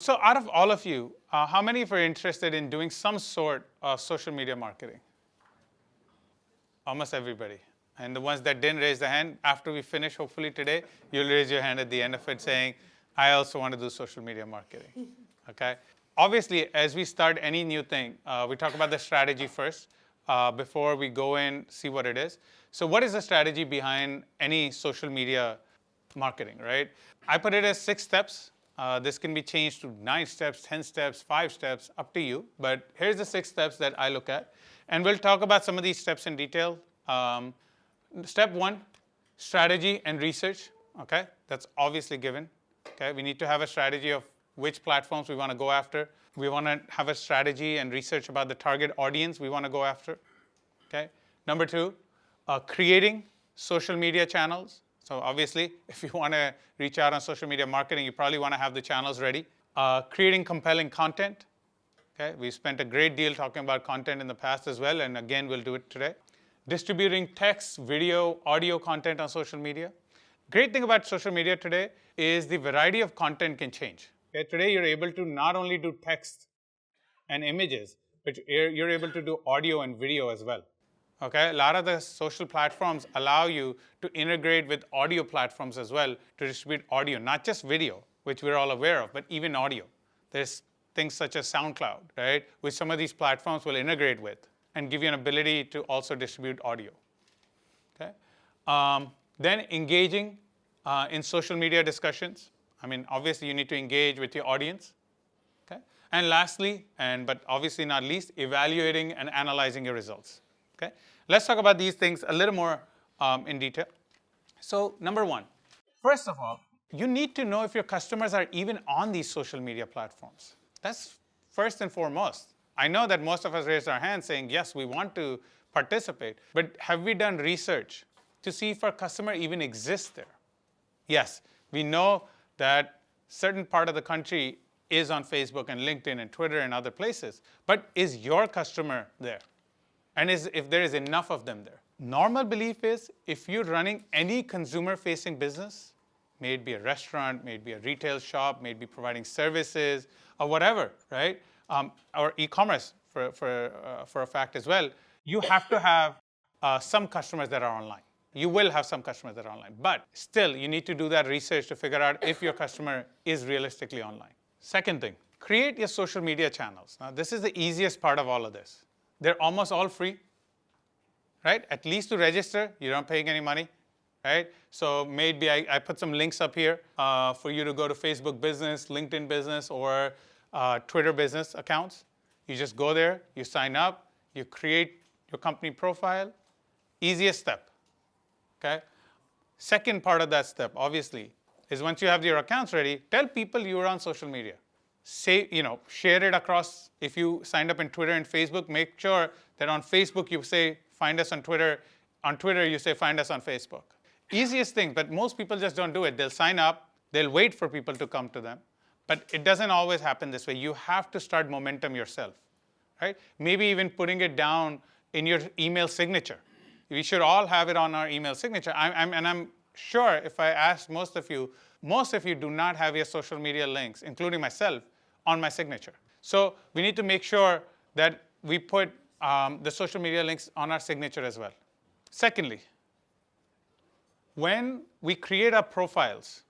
So out of all of you, how many of you are interested in doing some sort of social media marketing? Almost everybody. And the ones that didn't raise their hand, after we finish, hopefully today, you'll raise your hand at the end of it saying, I also want to do social media marketing. Okay? Obviously, as we start any new thing, we talk about the strategy first before we go in, see what it is. So what is the strategy behind any social media marketing, right? I put it as 6 steps. This can be changed to 9 steps, 10 steps, 5 steps, up to you. But here's the 6 steps that I look at. And we'll talk about some of these steps in detail. Step 1, strategy and research. Okay, that's obviously given. Okay, we need to have a strategy of which platforms we want to go after. We want to have a strategy and research about the target audience we want to go after. Okay. Number 2, creating social media channels. So obviously, if you want to reach out on social media marketing, you probably want to have the channels ready. Creating compelling content. Okay, we spent a great deal talking about content in the past as well, and again, we'll do it today. Distributing text, video, audio content on social media. Great thing about social media today is the variety of content can change. Okay, today, you're able to not only do text and images, but you're able to do audio and video as well. Okay, a lot of the social platforms allow you to integrate with audio platforms as well to distribute audio, not just video, which we're all aware of, but even audio. There's things such as SoundCloud, right, which some of these platforms will integrate with and give you an ability to also distribute audio. Okay, then engaging in social media discussions. I mean, obviously, you need to engage with your audience. Okay, and lastly, but obviously not least, evaluating and analyzing your results. Okay, let's talk about these things a little more in detail. So number 1, first of all, you need to know if your customers are even on these social media platforms. That's first and foremost. I know that most of us raised our hands saying, yes, we want to participate, but have we done research to see if our customer even exists there? Yes, we know that certain part of the country is on Facebook and LinkedIn and Twitter and other places, but is your customer there? And if there is enough of them there. Normal belief is if you're running any consumer-facing business, may it be a restaurant, may it be a retail shop, may it be providing services, or whatever, right? Or e-commerce for a fact as well, you have to have some customers that are online. You will have some customers that are online. But still, you need to do that research to figure out if your customer is realistically online. Second thing, create your social media channels. Now, this is the easiest part of all of this. They're almost all free, right? At least to register, you're not paying any money, right? So maybe I put some links up here for you to go to Facebook Business, LinkedIn Business, or Twitter Business accounts. You just go there, you sign up, you create your company profile. Easiest step, okay? Second part of that step, obviously, is once you have your accounts ready, tell people you're on social media. Say, share it across. If you signed up in Twitter and Facebook, make sure that on Facebook you say, find us on Twitter. On Twitter, you say, find us on Facebook. Easiest thing, but most people just don't do it. They'll sign up. They'll wait for people to come to them. But it doesn't always happen this way. You have to start momentum yourself, right? Maybe even putting it down in your email signature. We should all have it on our email signature. I'm sure if I asked most of you do not have your social media links, including myself, on my signature. So we need to make sure that we put the social media links on our signature as well. Secondly, when we create our profiles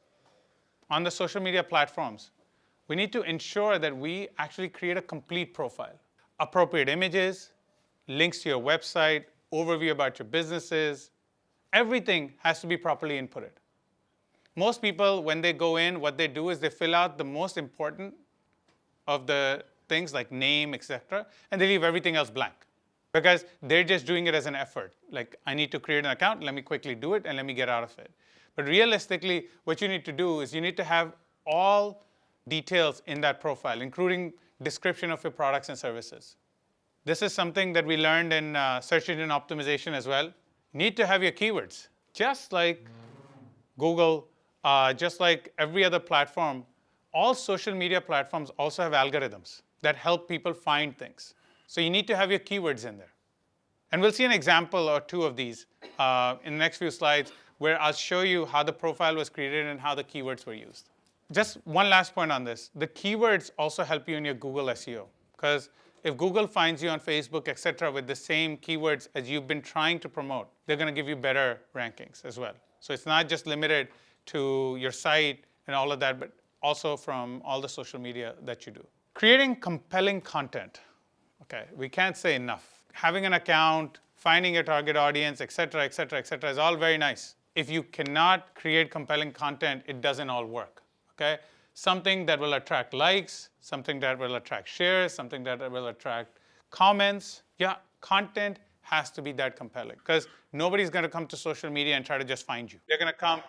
on the social media platforms, we need to ensure that we actually create a complete profile. Appropriate images, links to your website, overview about your businesses, everything has to be properly inputted. Most people, when they go in, what they do is they fill out the most important of the things like name, etc., and they leave everything else blank because they're just doing it as an effort. Like, I need to create an account, let me quickly do it, and let me get out of it. But realistically, what you need to do is you need to have all details in that profile, including description of your products and services. This is something that we learned in search engine optimization as well. You need to have your keywords. Just like Google, just like every other platform, all social media platforms also have algorithms that help people find things. So you need to have your keywords in there. And we'll see an example or two of these in the next few slides where I'll show you how the profile was created and how the keywords were used. just one last point on this. The keywords also help you in your Google SEO, because if Google finds you on Facebook, et cetera, with the same keywords as you've been trying to promote, they're going to give you better rankings as well. So it's not just limited to your site and all of that, but also from all the social media that you do. Creating compelling content. Okay, we can't say enough. Having an account, finding your target audience, et cetera, et cetera, et cetera, is all very nice. If you cannot create compelling content, it doesn't all work. Okay? Something that will attract likes, something that will attract shares, something that will attract comments. Yeah, content has to be that compelling, because nobody's going to come to social media and try to just find you. They're going to come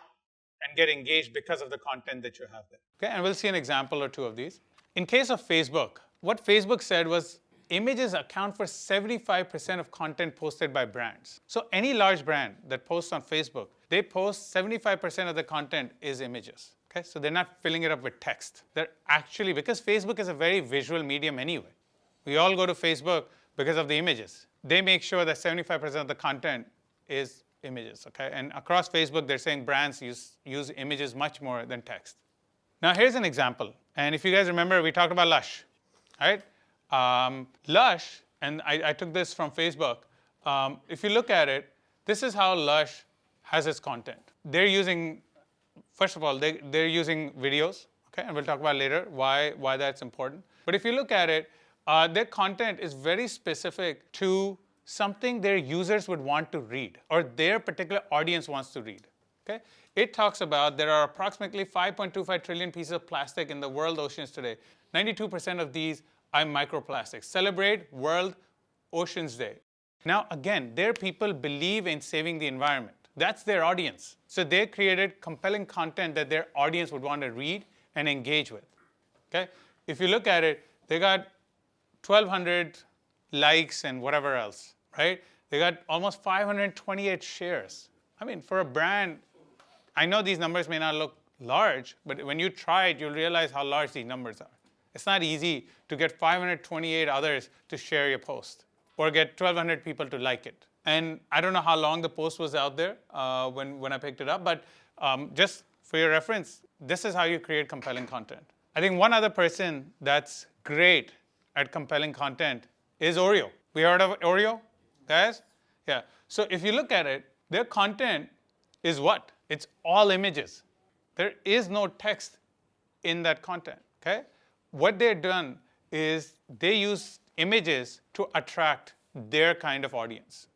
and get engaged because of the content that you have there. Okay, and we'll see an example or two of these. In case of Facebook, what Facebook said was images account for 75% of content posted by brands. So any large brand that posts on Facebook, they post 75% of the content is images. Okay, so they're not filling it up with text. They're actually, because Facebook is a very visual medium anyway. We all go to Facebook because of the images. They make sure that 75% of the content is images. Okay, and across Facebook, they're saying brands use images much more than text. Now here's an example. And if you guys remember, we talked about Lush, right? Lush, and I took this from Facebook. If you look at it, this is how Lush has its content. They're using, first of all, they're using videos, okay? And we'll talk about later why that's important. But if you look at it, their content is very specific to something their users would want to read, or their particular audience wants to read, okay? It talks about there are approximately 5.25 trillion pieces of plastic in the world oceans today. 92% of these are microplastics. Celebrate World Oceans Day. Now, again, their people believe in saving the environment. That's their audience. So they created compelling content that their audience would want to read and engage with. Okay? If you look at it, they got 1,200 likes and whatever else, right? They got almost 528 shares. I mean, for a brand, I know these numbers may not look large, but when you try it, you'll realize how large these numbers are. It's not easy to get 528 others to share your post or get 1,200 people to like it. And I don't know how long the post was out there when I picked it up, but just for your reference, this is how you create compelling content. I think one other person that's great at compelling content is Oreo. We heard of Oreo, guys? Yeah. So if you look at it, their content is what? It's all images. There is no text in that content, okay? What they've done is they use images to attract their kind of audience.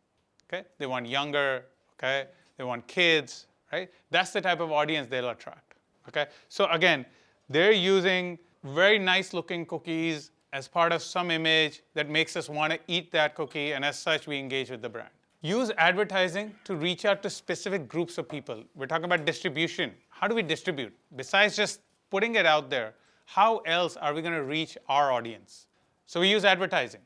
Okay? They want younger, okay? They want kids, right? That's the type of audience they'll attract. Okay? So again, they're using very nice looking cookies as part of some image that makes us want to eat that cookie, and as such we engage with the brand. Use advertising to reach out to specific groups of people. We're talking about distribution. How do we distribute? Besides just putting it out there, how else are we going to reach our audience? So we use advertising,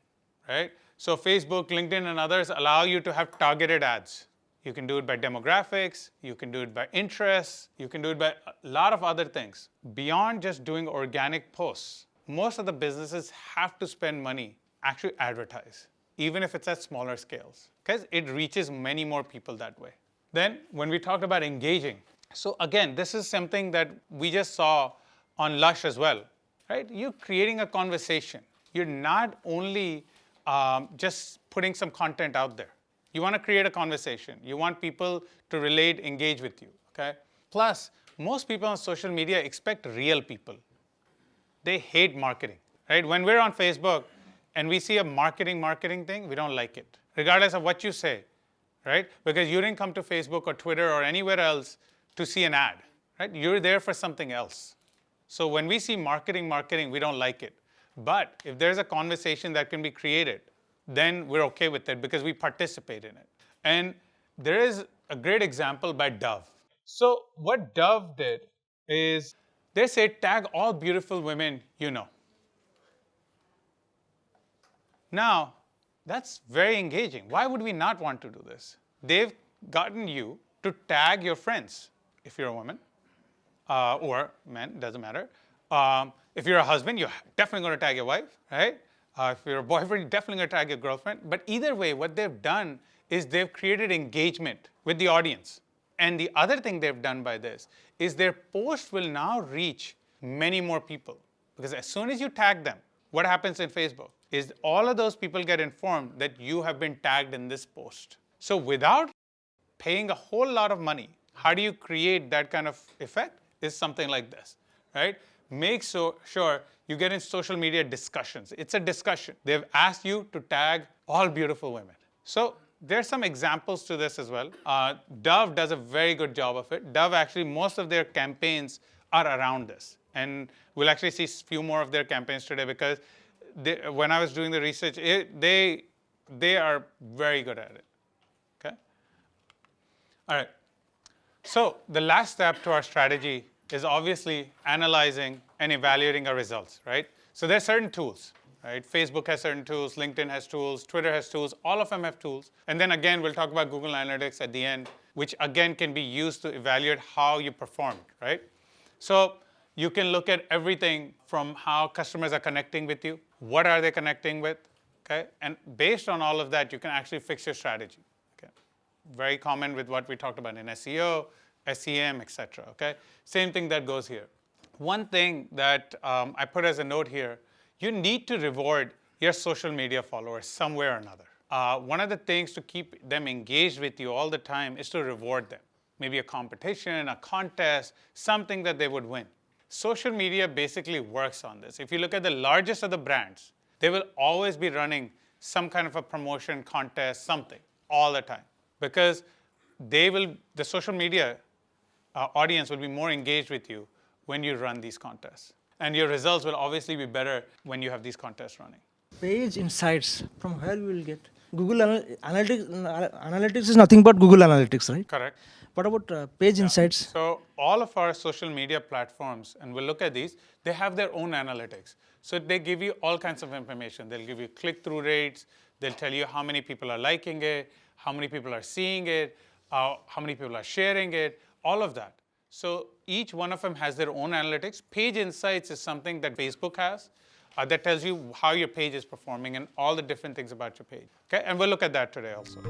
right? So Facebook, LinkedIn, and others allow you to have targeted ads. You can do it by demographics, you can do it by interests, you can do it by a lot of other things. Beyond just doing organic posts, most of the businesses have to spend money, actually advertise, even if it's at smaller scales, because it reaches many more people that way. Then when we talked about engaging, so again, this is something that we just saw on Lush as well, right? You're creating a conversation. You're not only just putting some content out there. You want to create a conversation. You want people to relate, engage with you, okay? Plus, most people on social media expect real people. They hate marketing, right? When we're on Facebook and we see a marketing thing, we don't like it, regardless of what you say, right? Because you didn't come to Facebook or Twitter or anywhere else to see an ad, right? You're there for something else. So when we see marketing, we don't like it. But if there's a conversation that can be created, then we're okay with it because we participate in it. And there is a great example by Dove. So what Dove did is they say, tag all beautiful women you know. Now, that's very engaging. Why would we not want to do this? They've gotten you to tag your friends, if you're a woman, or men, doesn't matter. If you're a husband, you're definitely going to tag your wife, right? If you're a boyfriend, you're definitely going to tag your girlfriend. But either way, what they've done is they've created engagement with the audience. And the other thing they've done by this is their post will now reach many more people. Because as soon as you tag them, what happens in Facebook is all of those people get informed that you have been tagged in this post. So without paying a whole lot of money, how do you create that kind of effect? Is something like this, right? Make sure you get in social media discussions. It's a discussion. They've asked you to tag all beautiful women. So there's some examples to this as well. Dove does a very good job of it. Dove actually, most of their campaigns are around this. And we'll actually see a few more of their campaigns today because when I was doing the research, they are very good at it. Okay? All right. So the last step to our strategy is obviously analyzing and evaluating our results, right? So there's certain tools, right? Facebook has certain tools, LinkedIn has tools, Twitter has tools, all of them have tools. And then again, we'll talk about Google Analytics at the end, which again can be used to evaluate how you performed, right? So you can look at everything from how customers are connecting with you, what are they connecting with, okay? And based on all of that, you can actually fix your strategy, okay? Very common with what we talked about in SEO, SEM, etc. Okay? Same thing that goes here. One thing that I put as a note here, you need to reward your social media followers somewhere or another. One of the things to keep them engaged with you all the time is to reward them. Maybe a competition, a contest, something that they would win. Social media basically works on this. If you look at the largest of the brands, they will always be running some kind of a promotion, contest, something, all the time. Because the social media audience will be more engaged with you when you run these contests. And your results will obviously be better when you have these contests running. Page insights, from where you will get? Google Analytics is nothing but Google Analytics, right? Correct. What about page insights? So all of our social media platforms, and we'll look at these, they have their own analytics. So they give you all kinds of information. They'll give you click-through rates. They'll tell you how many people are liking it, how many people are seeing it, how many people are sharing it, all of that. So each one of them has their own analytics. Page insights is something that Facebook has that tells you how your page is performing and all the different things about your page. Okay, and we'll look at that today also.